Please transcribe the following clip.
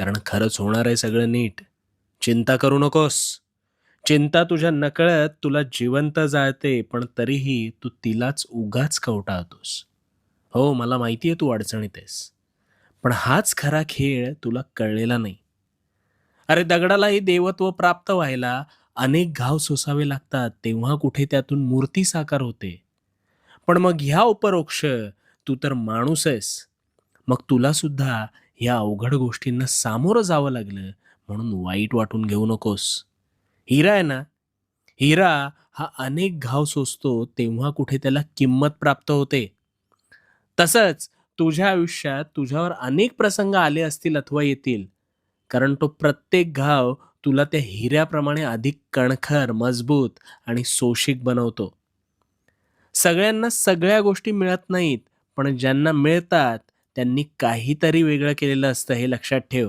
कारण खरंच होणार आहे सगळं नीट. चिंता करू नकोस. चिंता तुझ्या नकळत तुला जिवंत जाळते, पण तरीही तू तिलाच उगाच कवटाळतोस. हो, मला माहिती आहे तू अडचणीत आहेस. पण हाच खरा खेळ तुला कळलेला नाही. अरे दगडालाही देवत्व प्राप्त व्हायला अनेक घाव सोसावे लागतात, तेव्हा कुठे त्यातून मूर्ती साकार होते. पण मग ह्या उपरोक्ष तू तर माणूस आहेस. मग तुला सुद्धा या अवघड गोष्टींना सामोरं जावं लागलं म्हणून वाईट वाटून घेऊ नकोस. हिरा आहे ना, हिरा हा अनेक घाव सोसतो तेव्हा कुठे त्याला किंमत प्राप्त होते. तसंच तुझ्या आयुष्यात तुझ्यावर अनेक प्रसंग आले असतील अथवा येतील, कारण तो प्रत्येक घाव तुला त्या हिऱ्याप्रमाणे अधिक कणखर, मजबूत आणि सोशिक बनवतो. सगळ्यांना सगळ्या गोष्टी मिळत नाहीत, पण ज्यांना मिळतात त्यांनी काहीतरी वेगळं केलेलं असतं हे लक्षात ठेव.